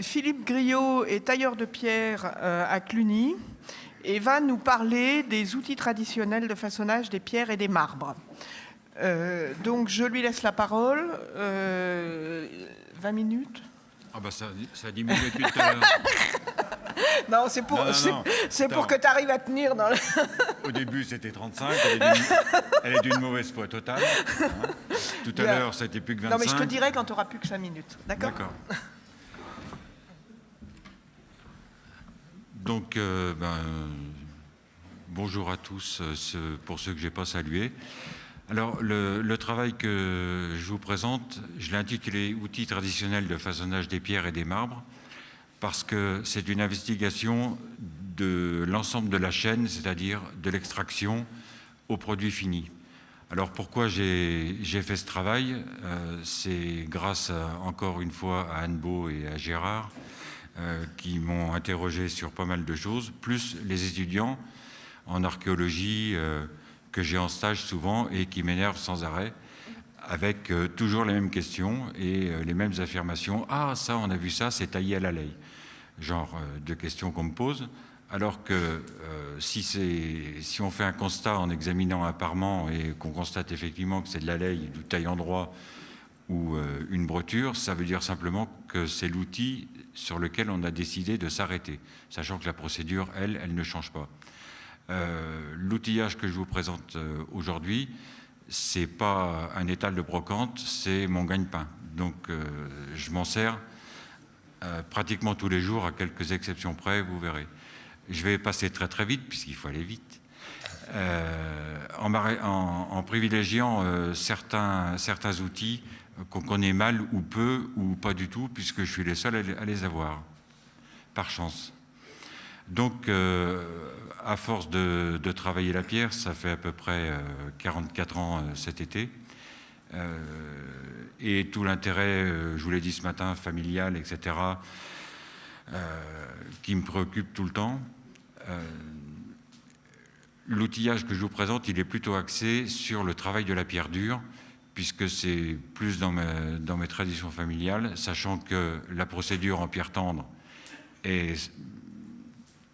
Philippe Griot est tailleur de pierre à Cluny et va nous parler des outils traditionnels de façonnage des pierres et des marbres. Donc je lui laisse la parole. 20 minutes. Ah bah ça a diminué depuis tout à l'heure. Non, c'est pour que tu arrives à tenir dans le... Au début, c'était 35. Elle est d'une mauvaise foi totale. Hein. Tout à l'heure, c'était plus que 25. Non, mais je te dirai quand tu n'auras plus que 5 minutes. D'accord ? D'accord. Donc, bonjour à tous, pour ceux que je n'ai pas salués. Alors, le travail que je vous présente, je l'ai intitulé « Outils traditionnels de façonnage des pierres et des marbres », parce que c'est une investigation de l'ensemble de la chaîne, c'est-à-dire de l'extraction au produit fini. Alors, pourquoi j'ai fait ce travail ? C'est grâce, encore une fois, à Anne Beau et à Gérard, qui m'ont interrogé sur pas mal de choses, plus les étudiants en archéologie que j'ai en stage souvent et qui m'énervent sans arrêt, avec toujours les mêmes questions et les mêmes affirmations. « Ah, ça, on a vu ça, c'est taillé à la laye ». Genre de questions qu'on me pose, alors que si on fait un constat en examinant un parement et qu'on constate effectivement que c'est de la laye, du taille endroit ou une broture, ça veut dire simplement que c'est l'outil sur lequel on a décidé de s'arrêter, sachant que la procédure, elle ne change pas. L'outillage que je vous présente aujourd'hui, c'est pas un étal de brocante, c'est mon gagne-pain. Donc je m'en sers pratiquement tous les jours, à quelques exceptions près, vous verrez. Je vais passer très très vite, puisqu'il faut aller vite, en privilégiant certains outils qu'on connaît mal ou peu ou pas du tout, puisque je suis les seuls à les avoir, par chance. Donc, à force de travailler la pierre, ça fait à peu près 44 ans cet été, et tout l'intérêt, je vous l'ai dit ce matin, familial, etc., qui me préoccupe tout le temps. L'outillage que je vous présente, il est plutôt axé sur le travail de la pierre dure, puisque c'est plus dans mes traditions familiales, sachant que la procédure en pierre tendre est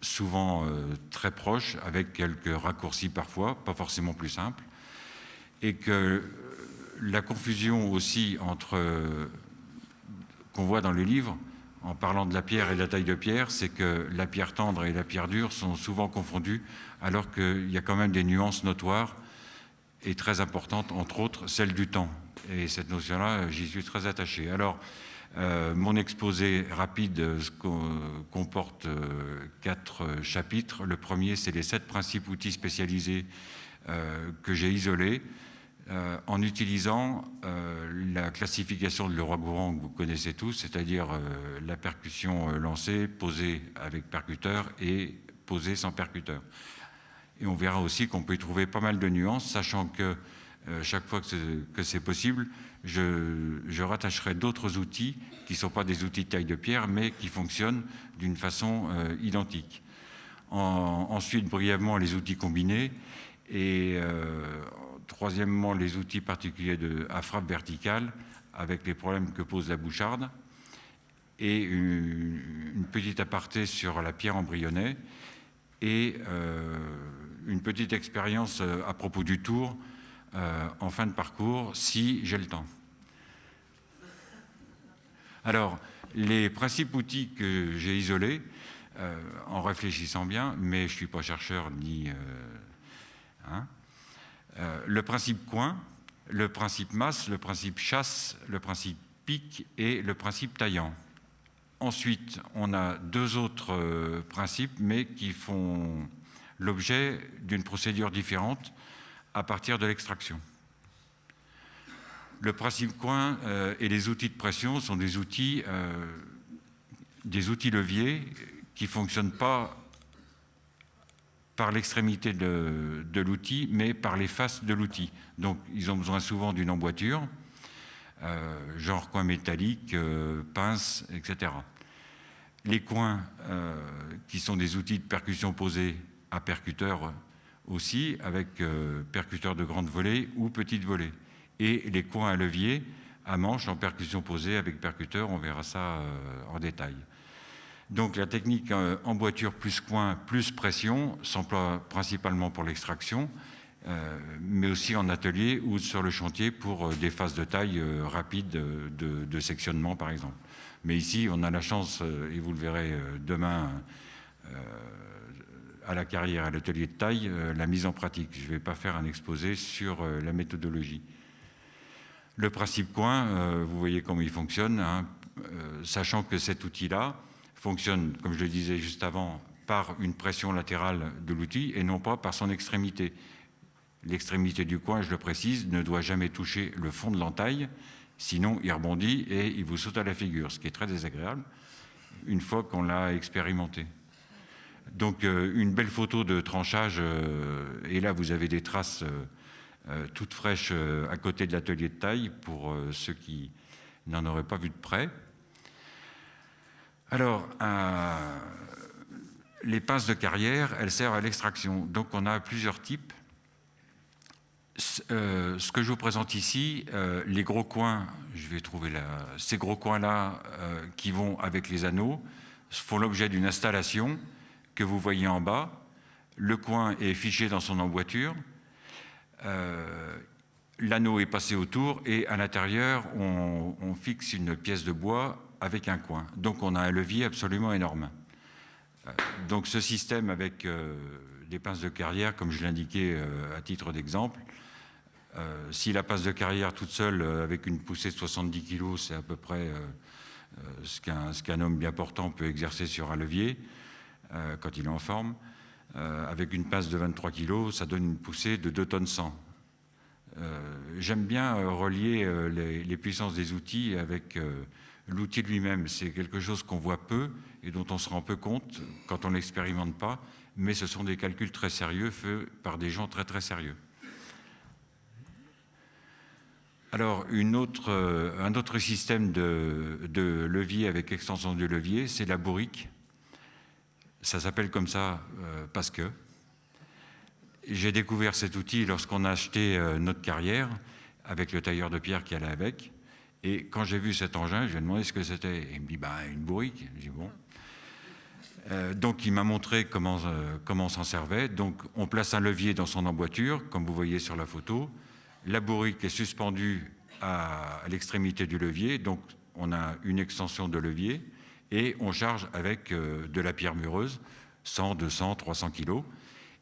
souvent très proche, avec quelques raccourcis parfois, pas forcément plus simples, et que la confusion aussi qu'on voit dans les livres, en parlant de la pierre et de la taille de pierre, c'est que la pierre tendre et la pierre dure sont souvent confondues, alors qu'il y a quand même des nuances notoires et très importantes, entre autres celle du temps. Et cette notion-là, j'y suis très attaché. Alors, mon exposé rapide comporte 4 chapitres. Le premier, c'est les 7 principes outils spécialisés que j'ai isolés en utilisant la classification de Leroy-Gourhan que vous connaissez tous, c'est-à-dire la percussion lancée, posée avec percuteur et posée sans percuteur. Et on verra aussi qu'on peut y trouver pas mal de nuances, sachant que chaque fois que c'est possible, je rattacherai d'autres outils qui ne sont pas des outils de taille de pierre, mais qui fonctionnent d'une façon identique. Ensuite, brièvement, les outils combinés et troisièmement, les outils particuliers à frappe verticale avec les problèmes que pose la boucharde et une petite aparté sur la pierre embryonnée et une petite expérience à propos du tour en fin de parcours, si j'ai le temps. Alors, les principes outils que j'ai isolés, en réfléchissant bien, mais je ne suis pas chercheur ni... le principe coin, le principe masse, le principe chasse, le principe pique et le principe taillant. Ensuite, on a 2 autres principes, mais qui font l'objet d'une procédure différente à partir de l'extraction. Le principe coin et les outils de pression sont des outils leviers qui ne fonctionnent pas par l'extrémité de l'outil, mais par les faces de l'outil. Donc, ils ont besoin souvent d'une emboîture, genre coin métallique, pince, etc. Les coins, qui sont des outils de percussion posés à percuteur aussi, avec percuteur de grande volée ou petite volée. Et les coins à levier, à manche en percussion posée avec percuteur. On verra ça en détail. Donc la technique emboîture plus coin plus pression s'emploie principalement pour l'extraction, mais aussi en atelier ou sur le chantier pour des phases de taille rapides de sectionnement par exemple. Mais ici, on a la chance, et vous le verrez demain à la carrière, à l'atelier de taille, la mise en pratique. Je ne vais pas faire un exposé sur la méthodologie. Le principe coin, vous voyez comment il fonctionne, hein, sachant que cet outil-là fonctionne, comme je le disais juste avant, par une pression latérale de l'outil et non pas par son extrémité. L'extrémité du coin, je le précise, ne doit jamais toucher le fond de l'entaille, sinon il rebondit et il vous saute à la figure, ce qui est très désagréable une fois qu'on l'a expérimenté. Donc une belle photo de tranchage, et là vous avez des traces toutes fraîches à côté de l'atelier de taille pour ceux qui n'en auraient pas vu de près. Alors, les pinces de carrière, elles servent à l'extraction. Donc on a plusieurs types. Ce que je vous présente ici, les gros coins, je vais trouver ces gros coins-là qui vont avec les anneaux, font l'objet d'une installation que vous voyez en bas. Le coin est fiché dans son emboîture, l'anneau est passé autour et à l'intérieur, on fixe une pièce de bois avec un coin. Donc on a un levier absolument énorme. Donc ce système avec des pinces de carrière, comme je l'indiquais à titre d'exemple, si la pince de carrière toute seule avec une poussée de 70 kg, c'est à peu près ce qu'un homme bien portant peut exercer sur un levier quand il est en forme, avec une pince de 23 kg, ça donne une poussée de 2 tonnes 100. J'aime bien relier les puissances des outils avec l'outil lui-même. C'est quelque chose qu'on voit peu et dont on se rend peu compte quand on ne l'expérimente pas, mais ce sont des calculs très sérieux faits par des gens très très sérieux. Alors, un autre système de levier avec extension du levier, c'est la bourrique. Ça s'appelle comme ça parce que j'ai découvert cet outil lorsqu'on a acheté notre carrière avec le tailleur de pierre qui allait avec. Et quand j'ai vu cet engin, je lui ai demandé ce que c'était. Il me dit une bourrique. J'ai dit bon. Donc il m'a montré comment on s'en servait. Donc on place un levier dans son emboîture, comme vous voyez sur la photo. La bourrique est suspendue à l'extrémité du levier, donc on a une extension de levier et on charge avec de la pierre mureuse, 100, 200, 300 kg.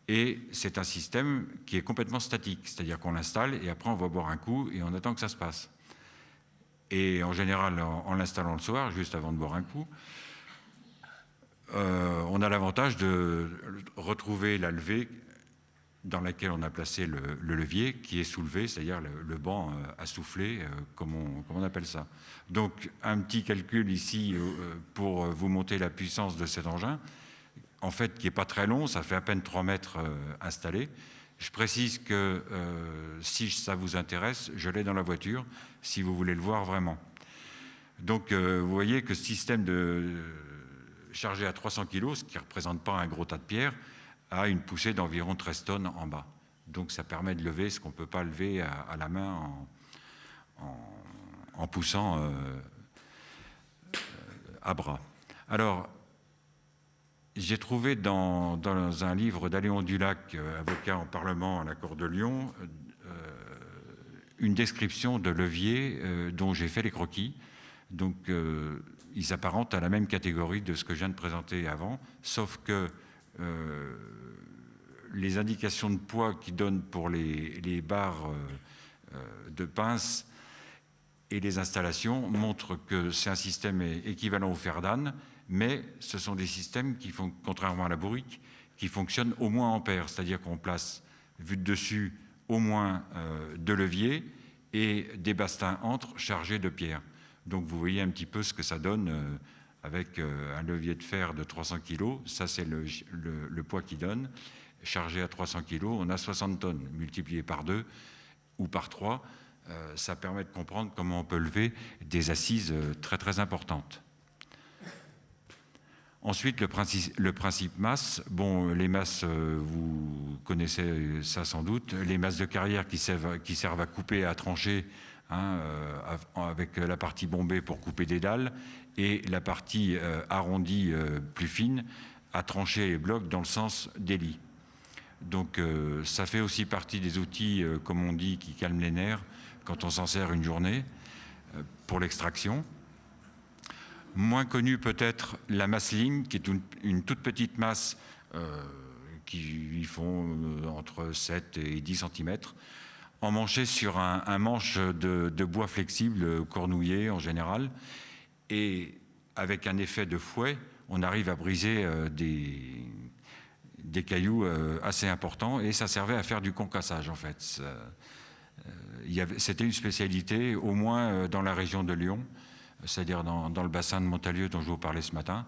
Et c'est un système qui est complètement statique, c'est-à-dire qu'on l'installe et après on va boire un coup et on attend que ça se passe. Et en général, en l'installant le soir, juste avant de boire un coup, on a l'avantage de retrouver la levée dans laquelle on a placé le levier qui est soulevé, c'est-à-dire le banc à souffler, comme on appelle ça. Donc un petit calcul ici pour vous montrer la puissance de cet engin, en fait qui n'est pas très long, ça fait à peine 3 mètres installé. Je précise que si ça vous intéresse, je l'ai dans la voiture, si vous voulez le voir vraiment. Donc vous voyez que ce système chargé à 300 kg, ce qui ne représente pas un gros tas de pierres, a une poussée d'environ 13 tonnes en bas. Donc ça permet de lever ce qu'on ne peut pas lever à la main en poussant à bras. Alors, j'ai trouvé dans un livre d'Aléon Dulac, avocat en Parlement à la Cour de Lyon, une description de levier dont j'ai fait les croquis. Donc, il s'apparente à la même catégorie de ce que je viens de présenter avant, sauf que les indications de poids qu'ils donnent pour les barres de pince et les installations montrent que c'est un système équivalent au fer d'âne, mais ce sont des systèmes qui font, contrairement à la bourrique, qui fonctionnent au moins en paire, c'est-à-dire qu'on place, vu de dessus, au moins 2 leviers et des bastins entre chargés de pierres. Donc vous voyez un petit peu ce que ça donne avec un levier de fer de 300 kg, ça c'est le poids qu'il donne. Chargé à 300 kg, on a 60 tonnes, multiplié par 2 ou par 3, ça permet de comprendre comment on peut lever des assises très très importantes. Ensuite, le principe masse. Bon, les masses, vous connaissez ça sans doute. Les masses de carrière qui servent à couper, à trancher hein, avec la partie bombée pour couper des dalles et la partie arrondie plus fine à trancher les blocs dans le sens des lits. Donc ça fait aussi partie des outils, comme on dit, qui calment les nerfs quand on s'en sert une journée pour l'extraction. Moins connue peut-être la masse-ligne, qui est une toute petite masse qui font entre 7 et 10 cm, emmanchée sur un manche de bois flexible, cornouillé en général, et avec un effet de fouet, on arrive à briser des cailloux assez importants, et ça servait à faire du concassage en fait. C'était une spécialité, au moins dans la région de Lyon, c'est-à-dire dans le bassin de Montalieu dont je vous parlais ce matin.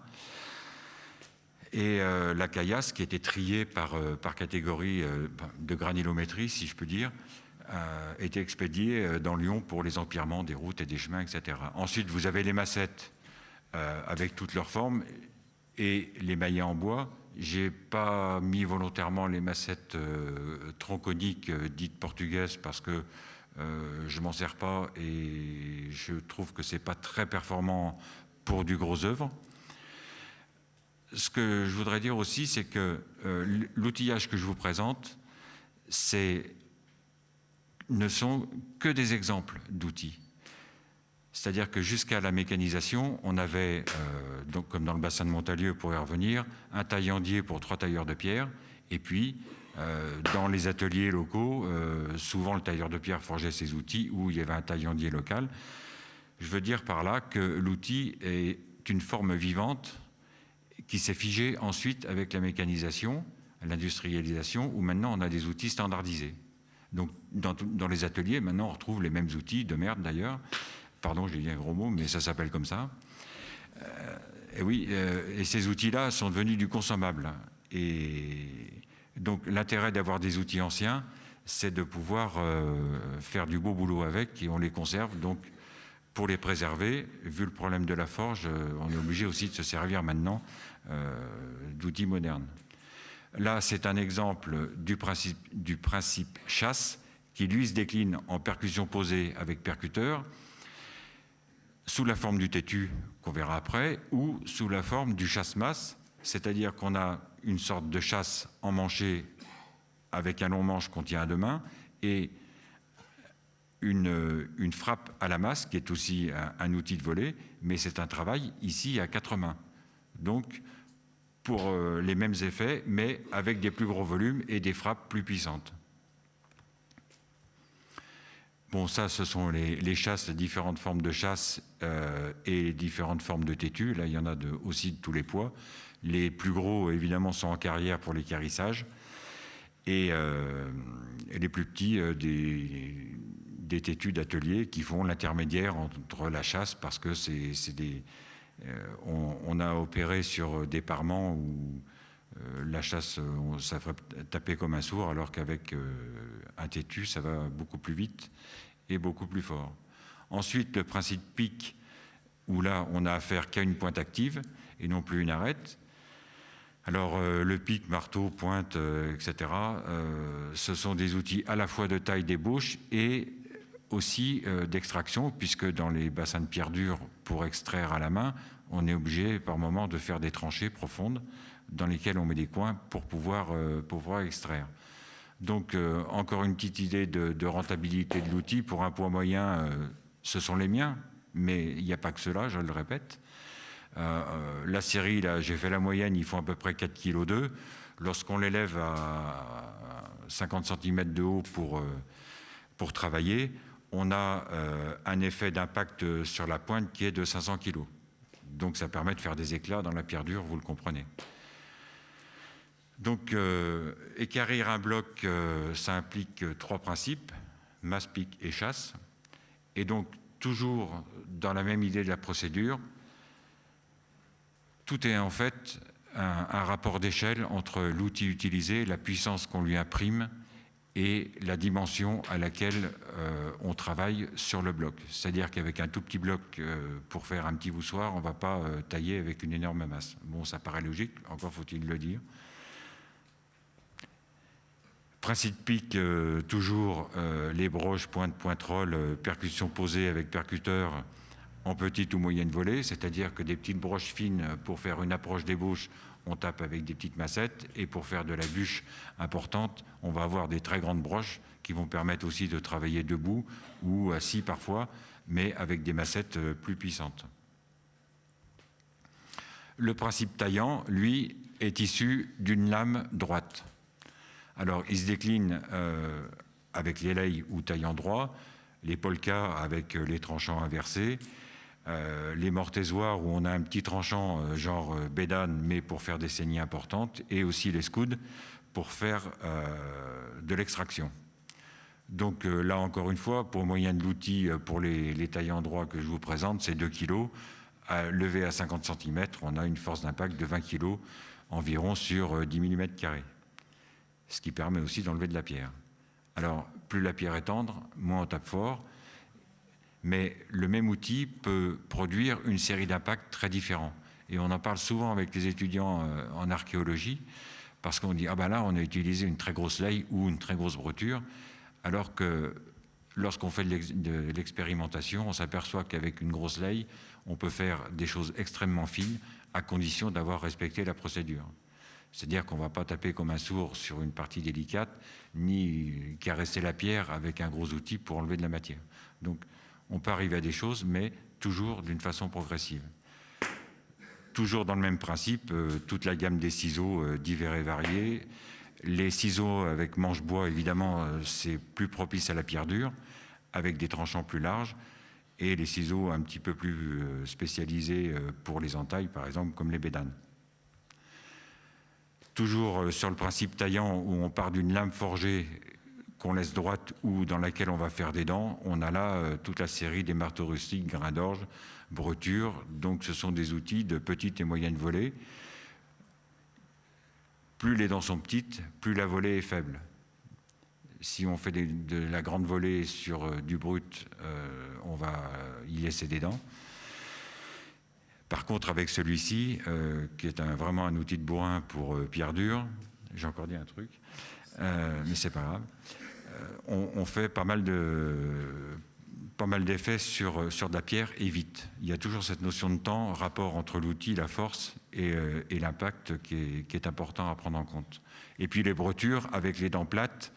Et la caillasse, qui était triée par catégorie de granulométrie, si je peux dire, était expédiée dans Lyon pour les empierrements des routes et des chemins, etc. Ensuite, vous avez les massettes avec toutes leurs formes et les maillets en bois. Je n'ai pas mis volontairement les massettes tronconiques dites portugaises parce que je ne m'en sers pas et je trouve que ce n'est pas très performant pour du gros œuvre. Ce que je voudrais dire aussi, c'est que l'outillage que je vous présente, ne sont que des exemples d'outils. C'est-à-dire que jusqu'à la mécanisation, on avait, donc comme dans le bassin de Montalieu, pour y revenir, un taillandier pour 3 tailleurs de pierre, et puis dans les ateliers locaux, souvent le tailleur de pierre forgeait ses outils, où il y avait un taillandier local. Je veux dire par là que l'outil est une forme vivante qui s'est figée ensuite avec la mécanisation, l'industrialisation, où maintenant on a des outils standardisés. Donc dans les ateliers, maintenant on retrouve les mêmes outils, de merde d'ailleurs, pardon, j'ai dit un gros mot, mais ça s'appelle comme ça. Et oui, et ces outils-là sont devenus du consommable. Et donc l'intérêt d'avoir des outils anciens, c'est de pouvoir faire du beau boulot avec, et on les conserve. Donc pour les préserver, vu le problème de la forge, on est obligé aussi de se servir maintenant d'outils modernes. Là, c'est un exemple du principe chasse, qui lui se décline en percussion posée avec percuteur, sous la forme du têtu, qu'on verra après, ou sous la forme du chasse-masse, c'est-à-dire qu'on a une sorte de chasse emmanchée avec un long manche qu'on tient à 2 mains, et une frappe à la masse, qui est aussi un outil de volet, mais c'est un travail ici à 4 mains. Donc, pour les mêmes effets, mais avec des plus gros volumes et des frappes plus puissantes. Bon, ça, ce sont les chasses, les différentes formes de chasse et différentes formes de têtu. Là, il y en a aussi de tous les poids. Les plus gros, évidemment, sont en carrière pour les carissages. Et les plus petits, des têtus d'atelier qui font l'intermédiaire entre la chasse, parce que on a opéré sur des parements où la chasse, ça ferait taper comme un sourd, alors qu'avec un têtu, ça va beaucoup plus vite et beaucoup plus fort. Ensuite, le principe pic, où là, on a affaire qu'à une pointe active et non plus une arête. Alors, le pic, marteau, pointe, etc., ce sont des outils à la fois de taille d'ébauche et aussi d'extraction, puisque dans les bassins de pierre dure, pour extraire à la main, on est obligé par moment de faire des tranchées profondes dans lesquelles on met des coins pour pouvoir extraire. Donc encore une petite idée de rentabilité de l'outil. Pour un poids moyen, ce sont les miens, mais il n'y a pas que cela, je le répète. La série, là, j'ai fait la moyenne, ils font à peu près 4,2 kg. Lorsqu'on l'élève à 50 cm de haut pour travailler, on a un effet d'impact sur la pointe qui est de 500 kg. Donc ça permet de faire des éclats dans la pierre dure, vous le comprenez. Donc équarrir un bloc, ça implique 3 principes, masse, pic et chasse. Et donc toujours dans la même idée de la procédure, tout est en fait un rapport d'échelle entre l'outil utilisé, la puissance qu'on lui imprime et la dimension à laquelle on travaille sur le bloc. C'est-à-dire qu'avec un tout petit bloc pour faire un petit voussoir, on ne va pas tailler avec une énorme masse. Bon, ça paraît logique, encore faut-il le dire. Principe pic, toujours les broches, pointe roll, percussion posée avec percuteur en petite ou moyenne volée, c'est-à-dire que des petites broches fines pour faire une approche d'ébauche, on tape avec des petites massettes, et pour faire de la bûche importante, on va avoir des très grandes broches qui vont permettre aussi de travailler debout ou assis parfois, mais avec des massettes plus puissantes. Le principe taillant, lui, est issu d'une lame droite. Alors, il se décline avec les layes ou taillant droit, les polkas avec les tranchants inversés, les mortaisoirs où on a un petit tranchant genre bédane, mais pour faire des saignées importantes, et aussi les scouds pour faire de l'extraction. Donc là, encore une fois, pour moyen de l'outil, pour les taillants droits que je vous présente, c'est 2 kg. Levé à 50 cm, on a une force d'impact de 20 kg environ sur 10 mm², ce qui permet aussi d'enlever de la pierre. Alors, plus la pierre est tendre, moins on tape fort, mais le même outil peut produire une série d'impacts très différents. Et on en parle souvent avec les étudiants en archéologie, parce qu'on dit « Ah ben là, on a utilisé une très grosse laye ou une très grosse broture », alors que lorsqu'on fait de l'expérimentation, on s'aperçoit qu'avec une grosse laye, on peut faire des choses extrêmement fines, à condition d'avoir respecté la procédure. C'est-à-dire qu'on ne va pas taper comme un sourd sur une partie délicate, ni caresser la pierre avec un gros outil pour enlever de la matière. Donc, on peut arriver à des choses, mais toujours d'une façon progressive. Toujours dans le même principe, toute la gamme des ciseaux divers et variés. Les ciseaux avec manche-bois, évidemment, c'est plus propice à la pierre dure, avec des tranchants plus larges, et les ciseaux un petit peu plus spécialisés pour les entailles, par exemple, comme les bédanes. Toujours sur le principe taillant, où on part d'une lame forgée qu'on laisse droite ou dans laquelle on va faire des dents, on a là toute la série des marteaux rustiques, grains d'orge, brotures. Donc ce sont des outils de petite et moyenne volée. Plus les dents sont petites, plus la volée est faible. Si on fait de la grande volée sur du brut, on va y laisser des dents. Par contre, avec celui-ci, qui est vraiment un outil de bourrin pour pierre dure, j'ai encore dit un truc, mais c'est pas grave, on fait pas mal d'effets sur de la pierre et vite. Il y a toujours cette notion de temps, rapport entre l'outil, la force et l'impact qui est important à prendre en compte. Et puis les brotures avec les dents plates,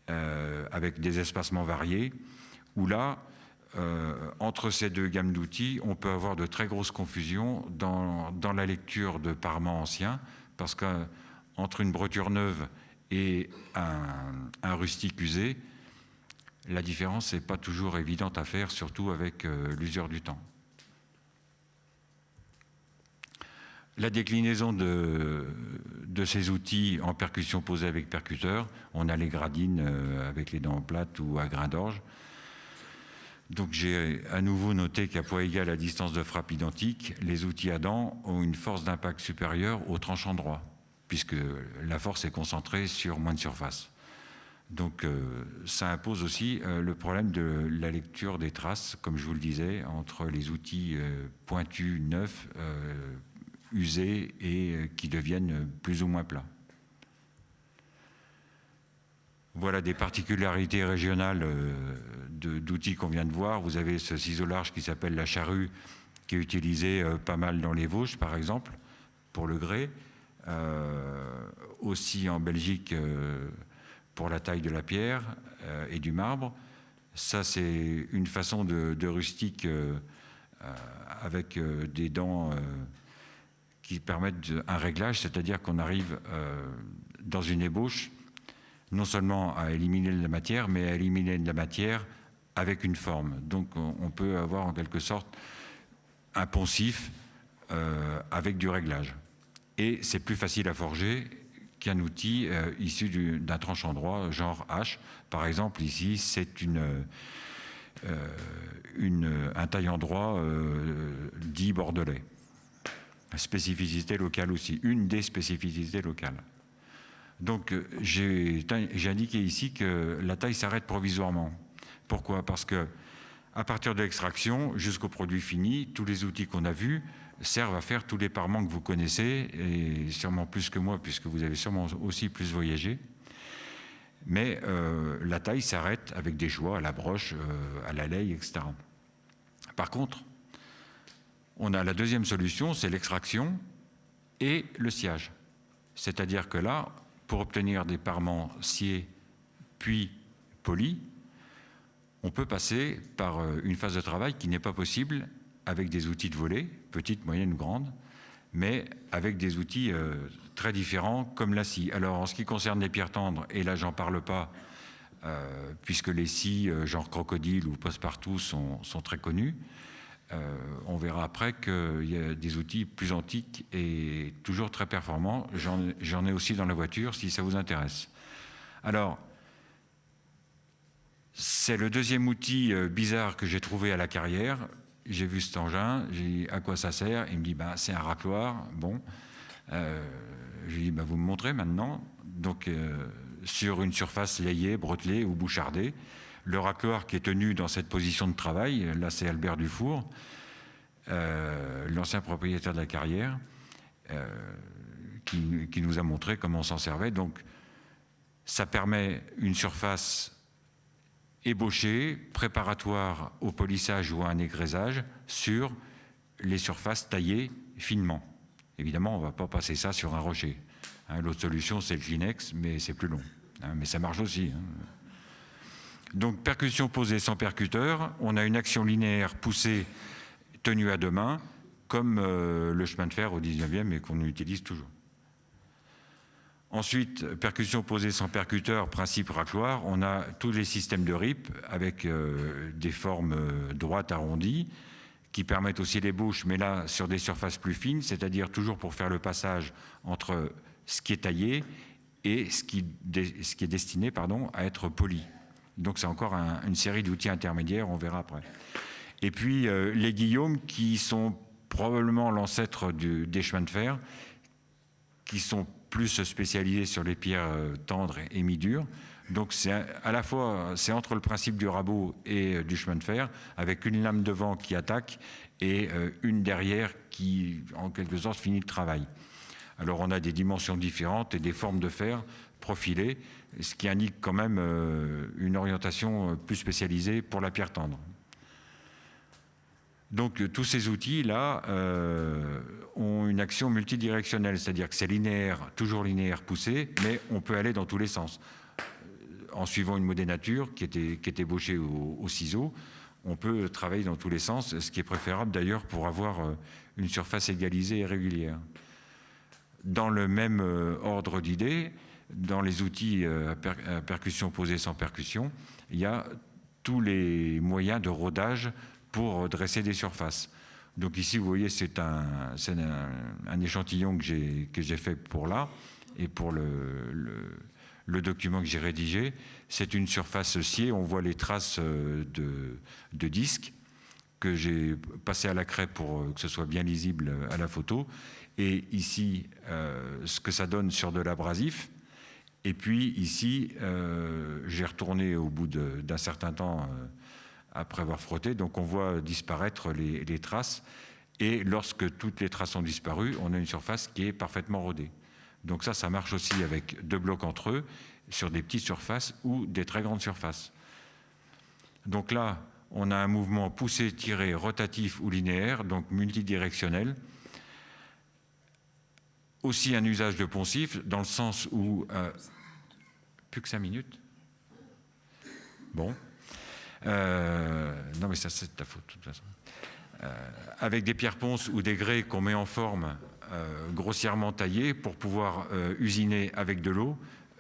avec des espacements variés, où là, entre ces deux gammes d'outils, on peut avoir de très grosses confusions dans la lecture de parements anciens, parce qu'entre une broture neuve et un rustique usé, la différence n'est pas toujours évidente à faire, surtout avec l'usure du temps. La déclinaison de ces outils en percussion posée avec percuteur, on a les gradines avec les dents plates ou à grains d'orge. Donc j'ai à nouveau noté qu'à poids égal à distance de frappe identique, les outils à dents ont une force d'impact supérieure au tranchant droit, puisque la force est concentrée sur moins de surface. Donc ça impose aussi le problème de la lecture des traces, comme je vous le disais, entre les outils pointus, neufs, usés et qui deviennent plus ou moins plats. Voilà des particularités régionales d'outils qu'on vient de voir. Vous avez ce ciseau large qui s'appelle la charrue, qui est utilisé pas mal dans les Vosges, par exemple, pour le grès. Aussi en Belgique, pour la taille de la pierre et du marbre. Ça, c'est une façon de rustique avec des dents qui permettent un réglage, c'est-à-dire qu'on arrive dans une ébauche, non seulement à éliminer de la matière, mais à éliminer de la matière avec une forme. Donc on peut avoir en quelque sorte un poncif avec du réglage. Et c'est plus facile à forger qu'un outil issu d'un tranchant droit, genre hache. Par exemple, ici, c'est un taillant droit dit bordelais. Spécificité locale aussi, une des spécificités locales. Donc j'ai indiqué ici que la taille s'arrête provisoirement. Pourquoi? Parce que à partir de l'extraction jusqu'au produit fini, tous les outils qu'on a vus servent à faire tous les parements que vous connaissez, et sûrement plus que moi, puisque vous avez sûrement aussi plus voyagé. mais la taille s'arrête avec des choix à la broche, à la laye, etc. Par contre, on a la deuxième solution, c'est l'extraction et le sciage. C'est-à-dire que là, pour obtenir des parements sciés puis polis, on peut passer par une phase de travail qui n'est pas possible avec des outils de volet, petites, moyennes ou grandes, mais avec des outils très différents comme la scie. Alors en ce qui concerne les pierres tendres, et là j'en parle pas, puisque les scies genre crocodile ou passe-partout sont très connus, on verra après qu'il y a des outils plus antiques et toujours très performants. J'en ai aussi dans la voiture si ça vous intéresse. Alors, c'est le deuxième outil bizarre que j'ai trouvé à la carrière. J'ai vu cet engin, j'ai dit à quoi ça sert? Il me dit c'est un racloir. Bon, j'ai dit vous me montrez maintenant. Donc sur une surface layée, brettelée ou bouchardée, le racloir qui est tenu dans cette position de travail, là c'est Albert Dufour, l'ancien propriétaire de la carrière, qui nous a montré comment on s'en servait. Donc ça permet une surface ébauché, préparatoire au polissage ou à un égrésage sur les surfaces taillées finement. Évidemment, on ne va pas passer ça sur un rocher. L'autre solution, c'est le Kleenex, mais c'est plus long. Mais ça marche aussi. Donc, percussion posée sans percuteur. On a une action linéaire poussée, tenue à deux mains, comme le chemin de fer au 19e et qu'on utilise toujours. Ensuite, percussion posée sans percuteur, principe racloir, on a tous les systèmes de RIP avec des formes droites arrondies qui permettent aussi l'ébauche, mais là sur des surfaces plus fines, c'est-à-dire toujours pour faire le passage entre ce qui est taillé et ce qui est destiné à être poli. Donc c'est encore une série d'outils intermédiaires, on verra après. Et puis les guillaumes qui sont probablement l'ancêtre des chemins de fer, qui sont plus spécialisés sur les pierres tendres et mi-dures. Donc c'est à la fois, c'est entre le principe du rabot et du chemin de fer, avec une lame devant qui attaque et une derrière qui, en quelque sorte, finit le travail. Alors on a des dimensions différentes et des formes de fer profilées, ce qui indique quand même une orientation plus spécialisée pour la pierre tendre. Donc tous ces outils-là ont une action multidirectionnelle, c'est-à-dire que c'est linéaire, toujours linéaire poussé, mais on peut aller dans tous les sens. En suivant une modénature qui est ébauchée au ciseau, on peut travailler dans tous les sens, ce qui est préférable d'ailleurs pour avoir une surface égalisée et régulière. Dans le même ordre d'idées, dans les outils à percussion posée sans percussion, il y a tous les moyens de rodage pour dresser des surfaces. Donc ici, vous voyez, c'est un échantillon que j'ai fait pour là, et pour le document que j'ai rédigé. C'est une surface sciée, on voit les traces de disques que j'ai passé à la craie pour que ce soit bien lisible à la photo. Et ici, ce que ça donne sur de l'abrasif. Et puis ici, j'ai retourné au bout d'un certain temps après avoir frotté, donc on voit disparaître les traces, et lorsque toutes les traces ont disparu, on a une surface qui est parfaitement rodée. Donc ça marche aussi avec deux blocs entre eux, sur des petites surfaces ou des très grandes surfaces. Donc là, on a un mouvement poussé, tiré, rotatif ou linéaire, donc multidirectionnel. Aussi un usage de poncif, dans le sens où... plus que 5 minutes. Bon. Non mais ça c'est de ta faute de toute façon. Avec des pierres ponces ou des grès qu'on met en forme grossièrement taillées pour pouvoir usiner avec de l'eau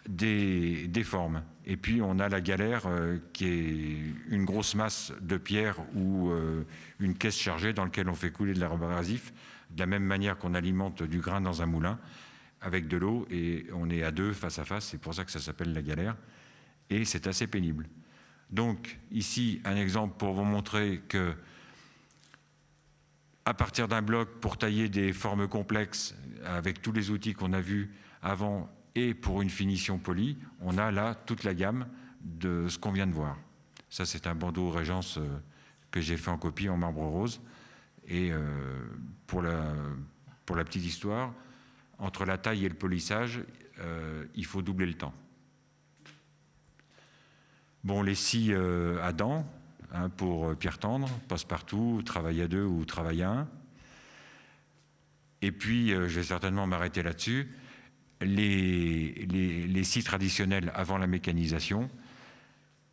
des formes. Et puis on a la galère qui est une grosse masse de pierre ou une caisse chargée dans laquelle on fait couler de l'abrasif, de la même manière qu'on alimente du grain dans un moulin avec de l'eau, et on est à deux face à face, c'est pour ça que ça s'appelle la galère, et c'est assez pénible. Donc ici, un exemple pour vous montrer que à partir d'un bloc pour tailler des formes complexes avec tous les outils qu'on a vus avant et pour une finition polie, on a là toute la gamme de ce qu'on vient de voir. Ça, c'est un bandeau Régence que j'ai fait en copie en marbre rose. Et pour la petite histoire, entre la taille et le polissage, il faut doubler le temps. Bon, les scies à dents, hein, pour pierre tendre, passe-partout, travail à 2 ou travail à 1. Et puis, je vais certainement m'arrêter là-dessus, les scies traditionnels avant la mécanisation,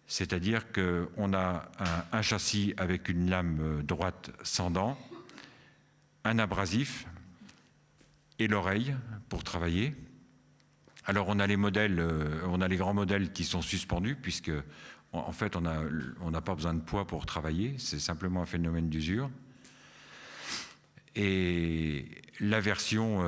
c'est-à-dire qu'on a un châssis avec une lame droite sans dents, un abrasif et l'oreille pour travailler. Alors on a les modèles, on a les grands modèles qui sont suspendus, puisque en fait on n'a pas besoin de poids pour travailler, c'est simplement un phénomène d'usure. Et la version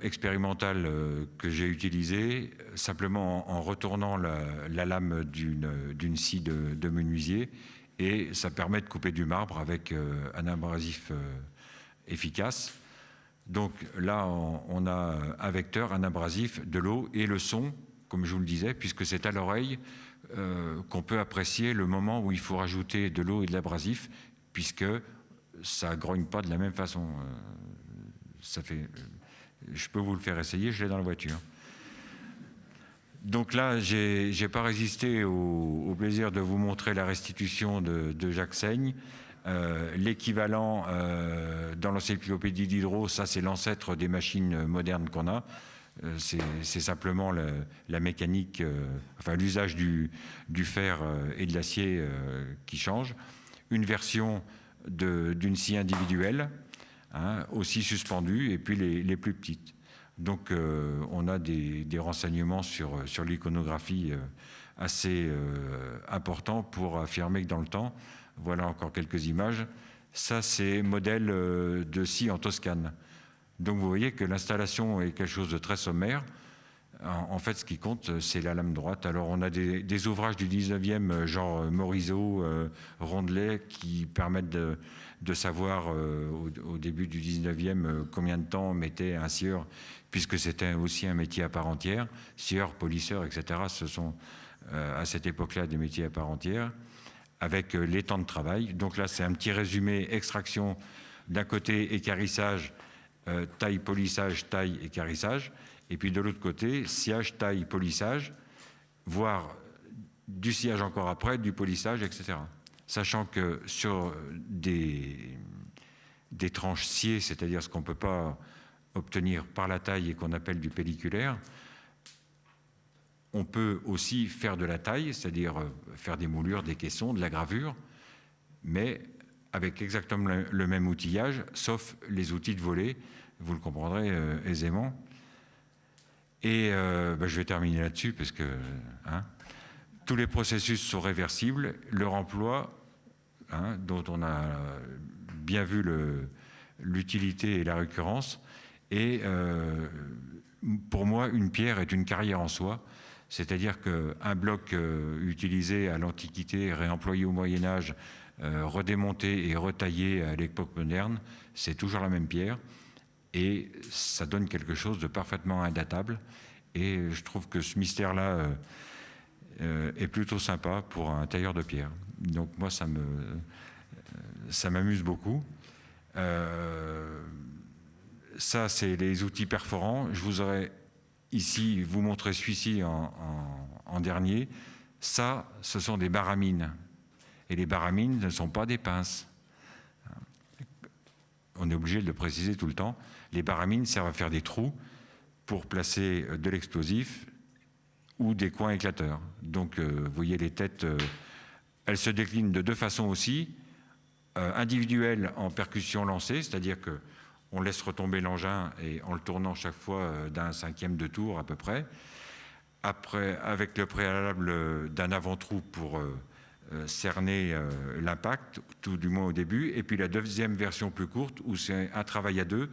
expérimentale que j'ai utilisée, simplement en retournant la lame d'une scie de menuisier, et ça permet de couper du marbre avec un abrasif efficace. Donc là, on a un vecteur, un abrasif, de l'eau et le son, comme je vous le disais, puisque c'est à l'oreille qu'on peut apprécier le moment où il faut rajouter de l'eau et de l'abrasif, puisque ça grogne pas de la même façon. Je peux vous le faire essayer, je l'ai dans la voiture. Donc là, j'ai pas résisté au plaisir de vous montrer la restitution de Jacques Saigne. L'équivalent dans l'encyclopédie Diderot, ça c'est l'ancêtre des machines modernes qu'on a. C'est simplement la mécanique, enfin l'usage du fer et de l'acier qui change. Une version d'une scie individuelle, hein, aussi suspendue, et puis les plus petites. Donc on a des renseignements sur l'iconographie assez importants pour affirmer que dans le temps, voilà encore quelques images, ça c'est modèle de scie en Toscane. Donc vous voyez que l'installation est quelque chose de très sommaire. En fait, ce qui compte, c'est la lame droite. Alors on a des ouvrages du 19e, genre Morisot, Rondelet, qui permettent de savoir au début du 19e combien de temps mettait un scieur, puisque c'était aussi un métier à part entière. Scieur, polisseur, etc. Ce sont à cette époque-là des métiers à part entière, avec les temps de travail. Donc là, c'est un petit résumé, extraction d'un côté, équarrissage, taille, polissage, taille, équarrissage. Et puis de l'autre côté, sciage, taille, polissage, voire du sciage encore après, du polissage, etc. Sachant que sur des tranches sciées, c'est-à-dire ce qu'on ne peut pas obtenir par la taille et qu'on appelle du pelliculaire, on peut aussi faire de la taille, c'est-à-dire faire des moulures, des caissons, de la gravure, mais avec exactement le même outillage, sauf les outils de volet, vous le comprendrez aisément. Et je vais terminer là-dessus, parce que tous les processus sont réversibles. Leur emploi, dont on a bien vu l'utilité et la récurrence, et pour moi, une pierre est une carrière en soi. C'est-à-dire qu'un bloc utilisé à l'Antiquité, réemployé au Moyen-Âge, redémonté et retaillé à l'époque moderne, c'est toujours la même pierre. Et ça donne quelque chose de parfaitement indatable. Et je trouve que ce mystère-là est plutôt sympa pour un tailleur de pierre. Donc moi, ça m'amuse beaucoup. Ça, c'est les outils perforants. Je vous aurais ici vous montrer celui-ci en dernier. Ça, ce sont des baramines. Et les baramines ne sont pas des pinces. On est obligé de le préciser tout le temps. Les baramines servent à faire des trous pour placer de l'explosif ou des coins éclateurs. Donc, vous voyez les têtes, elles se déclinent de deux façons aussi. Individuelles en percussion lancée, c'est-à-dire qu'on laisse retomber l'engin et en le tournant chaque fois d'un cinquième de tour à peu près. Après, avec le préalable d'un avant-trou pour cerner l'impact, tout du moins au début. Et puis la deuxième version plus courte, où c'est un travail à deux.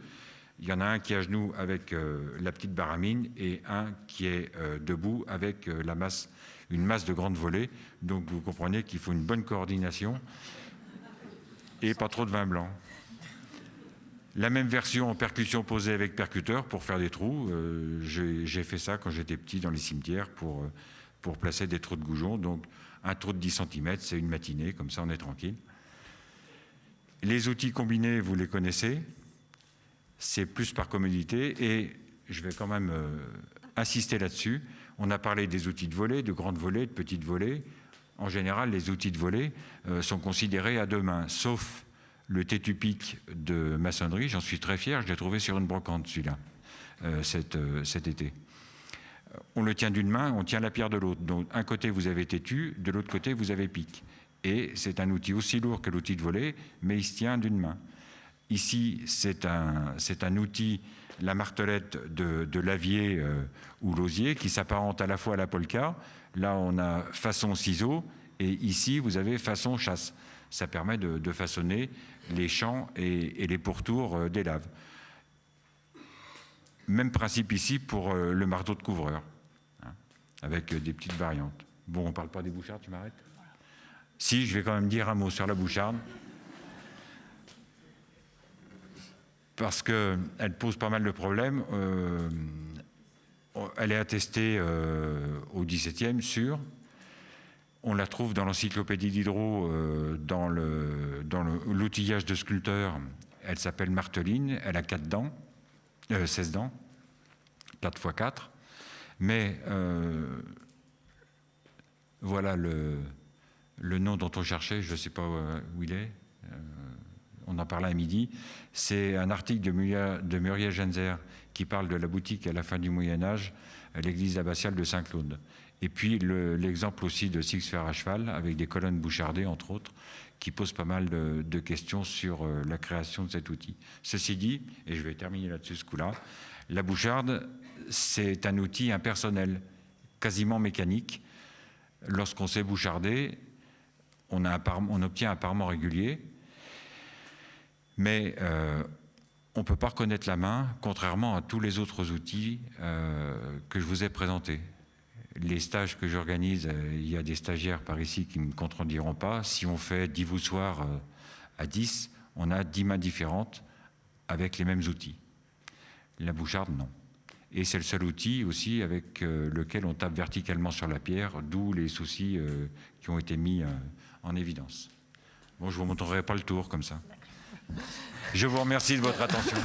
Il y en a un qui est à genoux avec la petite baramine et un qui est debout avec une masse de grande volée. Donc vous comprenez qu'il faut une bonne coordination et pas trop de vin blanc. La même version en percussion posée avec percuteur pour faire des trous. J'ai fait ça quand j'étais petit dans les cimetières pour placer des trous de goujon. Donc un trou de 10 cm, c'est une matinée, comme ça on est tranquille. Les outils combinés, vous les connaissez. C'est plus par commodité et je vais quand même insister là-dessus. On a parlé des outils de volet, de grandes volées, de petites volées. en général, les outils de volet sont considérés à deux mains, sauf le tétupic de maçonnerie. J'en suis très fier, je l'ai trouvé sur une brocante, celui-là, cet été. On le tient d'une main, on tient la pierre de l'autre. Donc, un côté, vous avez tétu, de l'autre côté, vous avez pic. Et c'est un outil aussi lourd que l'outil de volet, mais il se tient d'une main. Ici, c'est un outil, la martelette de l'avier ou l'osier, qui s'apparente à la fois à la polka. Là, on a façon ciseau, et ici, vous avez façon chasse. Ça permet de façonner les champs et les pourtours des laves. Même principe ici pour le marteau de couvreur, hein, avec des petites variantes. Bon, on ne parle pas des bouchardes, tu m'arrêtes? Si, je vais quand même dire un mot sur la boucharde. Parce qu'elle pose pas mal de problèmes. Elle est attestée au XVIIe, sûr. On la trouve dans l'encyclopédie Diderot, dans l'outillage de sculpteur. Elle s'appelle marteline, elle a 4 dents, 16 dents, 4 x 4. Mais voilà le nom dont on cherchait, je ne sais pas où il est. On en parlait à midi. C'est un article de Muriel Genzer qui parle de la boutique à la fin du Moyen-Âge à l'église abbatiale de Saint-Claude. Et puis l'exemple aussi de Six Fers à cheval, avec des colonnes bouchardées, entre autres, qui pose pas mal de questions sur la création de cet outil. Ceci dit, et je vais terminer là-dessus ce coup-là, la boucharde, c'est un outil impersonnel, quasiment mécanique. Lorsqu'on sait boucharder, on obtient un parement régulier, mais on ne peut pas reconnaître la main, contrairement à tous les autres outils que je vous ai présentés. Les stages que j'organise, il y a des stagiaires par ici qui ne me contrediront pas. Si on fait 10 voussoirs à 10, on a 10 mains différentes avec les mêmes outils. La boucharde, non. Et c'est le seul outil aussi avec lequel on tape verticalement sur la pierre, d'où les soucis qui ont été mis en évidence. Bon, je ne vous montrerai pas le tour comme ça. Je vous remercie de votre attention.